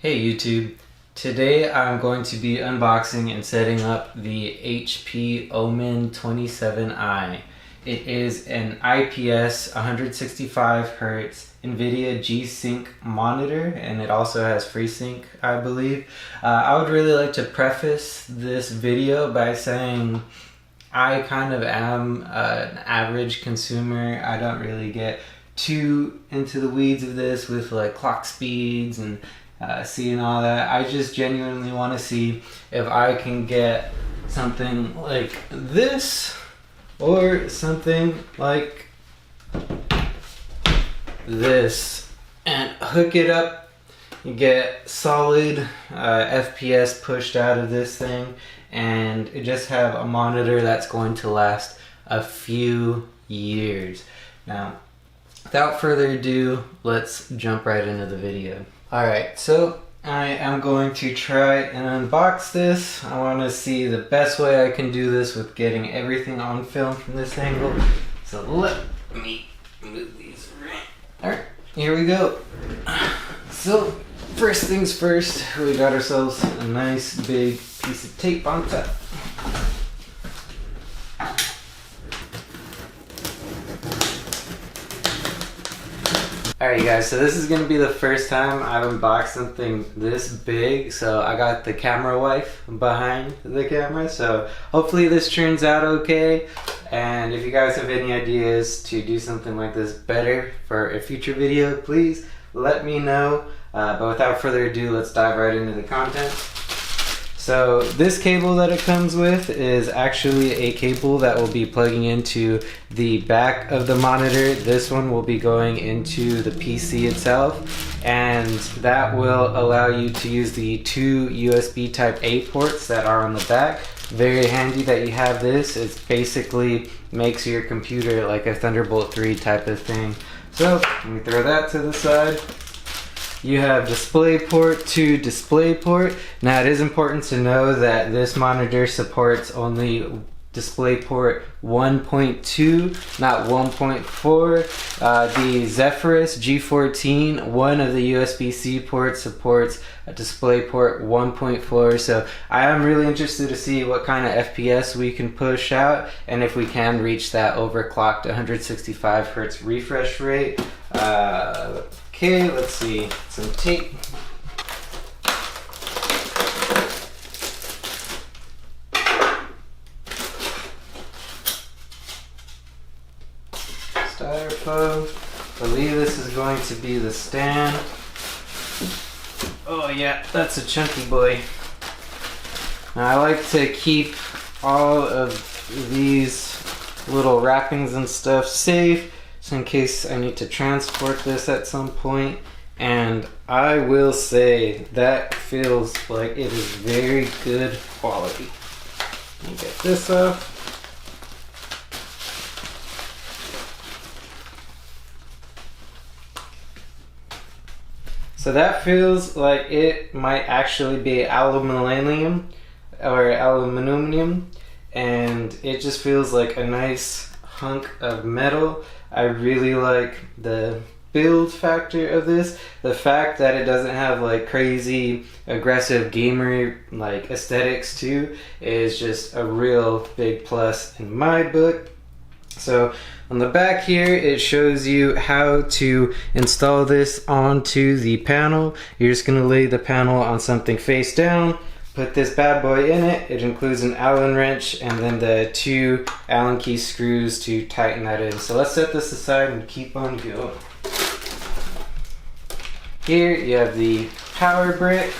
Hey YouTube, today I'm going to be unboxing and setting up the HP OMEN 27i. It is an IPS 165Hz NVIDIA G-Sync monitor, and it also has FreeSync, I believe. I would really like to preface this video by saying I kind of am an average consumer. I don't really get too into the weeds of this with like clock speeds and seeing all that. I just genuinely want to see if I can get something like this or something like this and hook it up, get solid FPS pushed out of this thing, and just have a monitor that's going to last a few years. Now, without further ado, let's jump right into the video. Alright, so I am going to try and unbox this. I want to see the best way I can do this with getting everything on film from this angle. So let me move these around. Alright, here we go. So, first things first, we got ourselves a nice big piece of tape on top. Alright guys, so this is going to be the first time I've unboxed something this big, so I got the camera wife behind the camera, so hopefully this turns out okay. And if you guys have any ideas to do something like this better for a future video, please let me know. But without further ado, let's dive right into the content. So this cable that it comes with is actually a cable that will be plugging into the back of the monitor. This one will be going into the PC itself, and that will allow you to use the two USB type A ports that are on the back. Very handy that you have this. It basically makes your computer like a Thunderbolt 3 type of thing. So let me throw that to the side. You have DisplayPort to DisplayPort. Now it is important to know that this monitor supports only DisplayPort 1.2, not 1.4. The Zephyrus G14, one of the USB-C ports, supports a DisplayPort 1.4. So I am really interested to see what kind of FPS we can push out, and if we can reach that overclocked 165Hz refresh rate. Okay, let's see, some tape. Styrofoam. I believe this is going to be the stand. Oh yeah, that's a chunky boy. Now I like to keep all of these little wrappings and stuff safe, in case I need to transport this at some point. And I will say that feels like it is very good quality. Let me get this off. So that feels like it might actually be aluminum or aluminum, and it just feels like a nice hunk of metal. I really like the build factor of this. The fact that it doesn't have like crazy aggressive gamer like aesthetics too is just a real big plus in my book. So on the back here, it shows you how to install this onto the panel. You're just going to lay the panel on something face down, put this bad boy in it. It includes an Allen wrench and then the two Allen key screws to tighten that in. So let's set this aside and keep on going. Here you have the power brick.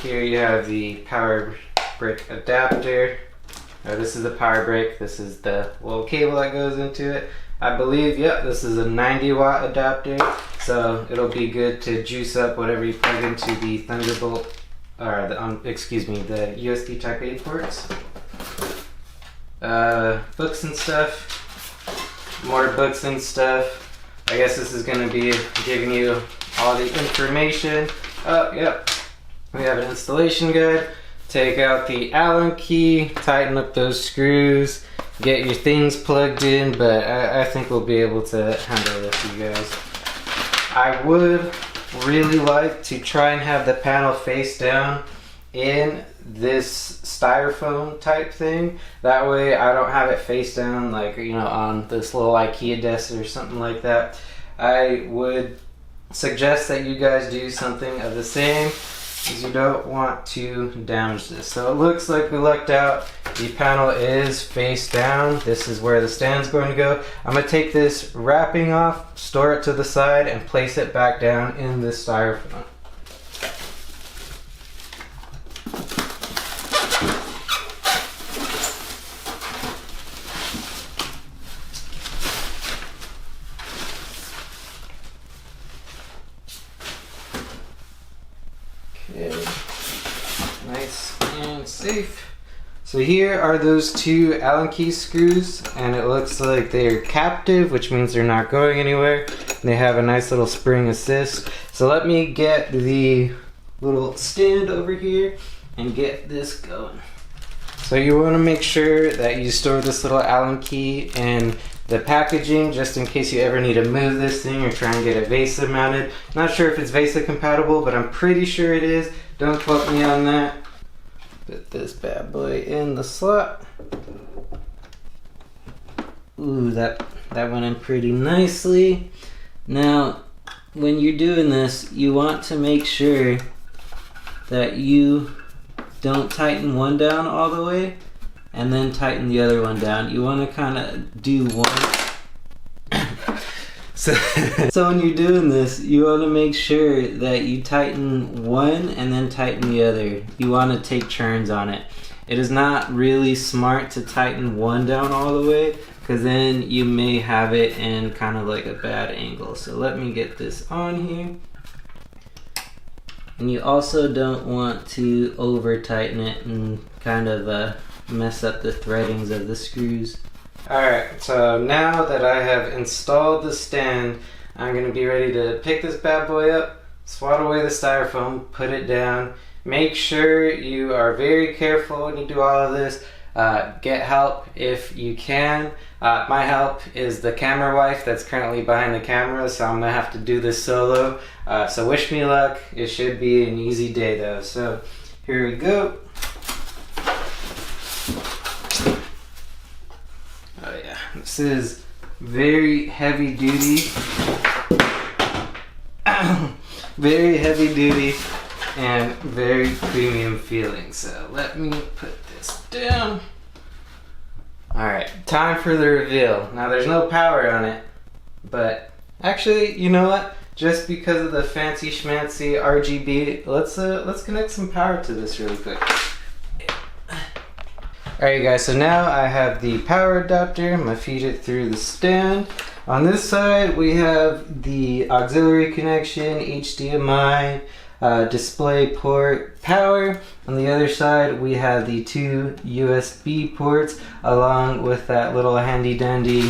Here you have the power brick adapter. Now this is the power brick. This is the little cable that goes into it. I believe, yep, this is a 90-watt adapter, so it'll be good to juice up whatever you plug into the Thunderbolt, or the USB Type A ports. Books and stuff, more books and stuff. I guess this is going to be giving you all the information. Oh, yep, we have an installation guide. Take out the Allen key, tighten up those screws, get your things plugged in, but I think we'll be able to handle this, you guys. I would really like to try and have the panel face down in this styrofoam type thing. That way I don't have it face down like, you know, on this little IKEA desk or something like that. I would suggest that you guys do something of the same, because you don't want to damage this. So it looks like we lucked out. The panel is face down. This is where the stand's going to go. I'm going to take this wrapping off, store it to the side, and place it back down in this styrofoam. Okay, nice and safe. So here are those two Allen key screws, and it looks like they're captive, which means they're not going anywhere. They have a nice little spring assist. So let me get the little stand over here and get this going. So you want to make sure that you store this little Allen key in the packaging, just in case you ever need to move this thing or try and get it VESA mounted. Not sure if it's VESA compatible, but I'm pretty sure it is. Don't quote me on that. Put this bad boy in the slot. Ooh, that went in pretty nicely. Now, when you're doing this, you want to make sure that you don't tighten one down all the way and then tighten the other one down. You want to kind of do one. So when you're doing this, you want to make sure that you tighten one and then tighten the other. You want to take turns on it. It is not really smart to tighten one down all the way, because then you may have it in kind of like a bad angle. So let me get this on here. And you also don't want to over tighten it and kind of mess up the threadings of the screws. Alright, so now that I have installed the stand, I'm going to be ready to pick this bad boy up, swat away the styrofoam, put it down. Make sure you are very careful when you do all of this. Get help if you can. My help is the camera wife that's currently behind the camera, so I'm going to have to do this solo. So wish me luck. It should be an easy day though. So here we go. Oh yeah, this is very heavy duty. Very heavy duty and very premium feeling. So let me put this down. Alright, time for the reveal. Now there's no power on it, but actually, you know what? Just because of the fancy schmancy RGB, let's connect some power to this really quick. Alright guys, so now I have the power adapter. I'm going to feed it through the stand. On this side we have the auxiliary connection, HDMI, display port, power. On the other side we have the two USB ports along with that little handy dandy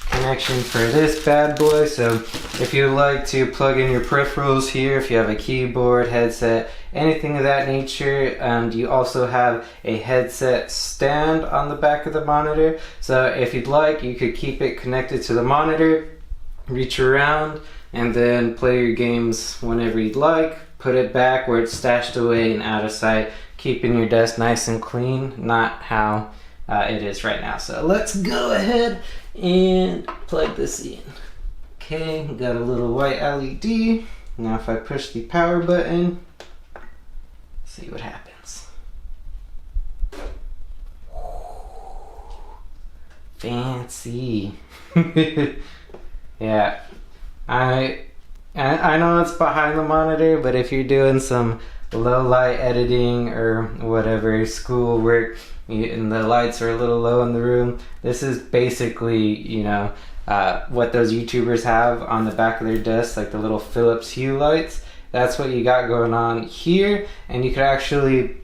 connection for this bad boy. So if you like to plug in your peripherals here, if you have a keyboard, headset, anything of that nature, and you also have a headset stand on the back of the monitor. So if you'd like, you could keep it connected to the monitor, reach around, and then play your games whenever you'd like. Put it back where it's stashed away and out of sight, keeping your desk nice and clean, not how it is right now. So let's go ahead and plug this in. Okay, got a little white LED. Now if I push the power button, see what happens. Fancy. Yeah, I know it's behind the monitor, but if you're doing some low light editing or whatever, school work, and the lights are a little low in the room, this is basically, you know, what those YouTubers have on the back of their desks, like the little Philips Hue lights. That's what you got going on here. And you could actually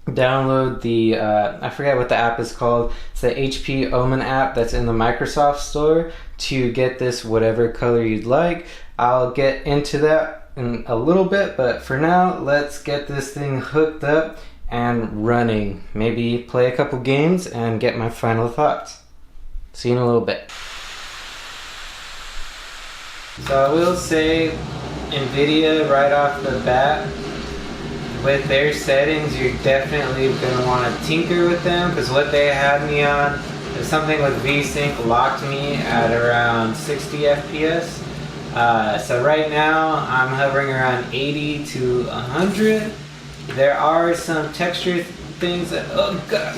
download the, I forget what the app is called. It's the HP OMEN app that's in the Microsoft Store to get this whatever color you'd like. I'll get into that in a little bit, but for now, let's get this thing hooked up and running. Maybe play a couple games and get my final thoughts. See you in a little bit. So I will say, NVIDIA right off the bat, with their settings, you're definitely going to want to tinker with them, because what they had me on is something with VSync locked me at around 60 FPS. So right now I'm hovering around 80 to 100. There are some texture things that, oh god.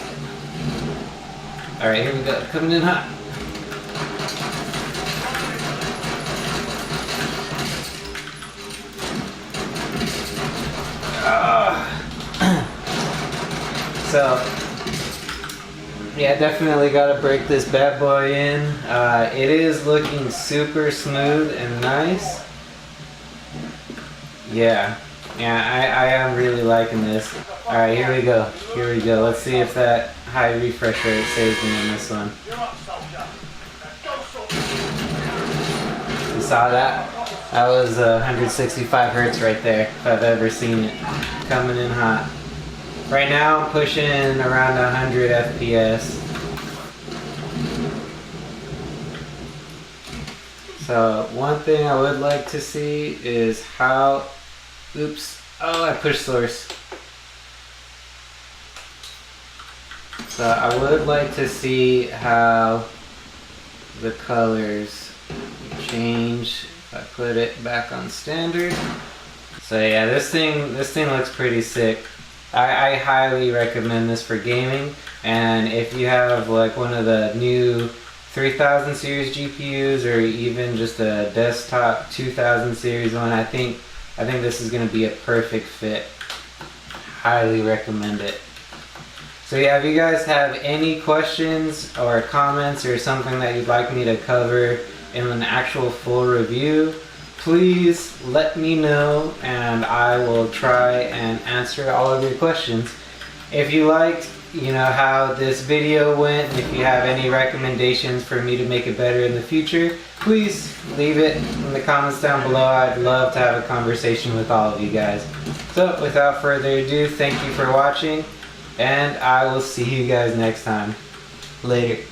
Alright, here we go, coming in hot. So, yeah, definitely gotta break this bad boy in. It is looking super smooth and nice. Yeah, I am really liking this. Alright, here we go. Here we go. Let's see if that high refresh rate saves me in this one. You saw that? That was 165 hertz right there, if I've ever seen it. Coming in hot. Right now I'm pushing around 100 FPS. So one thing I would like to see is how, oops, oh, I pushed source. So I would like to see how the colors change if I put it back on standard. So yeah, this thing looks pretty sick. I highly recommend this for gaming, and if you have like one of the new 3000 series GPUs or even just a desktop 2000 series one, I think this is going to be a perfect fit. Highly recommend it. So yeah, if you guys have any questions or comments or something that you'd like me to cover in an actual full review, please let me know and I will try and answer all of your questions. If you liked, how this video went, and if you have any recommendations for me to make it better in the future, please leave it in the comments down below. I'd love to have a conversation with all of you guys. So without further ado, thank you for watching, and I will see you guys next time. Later.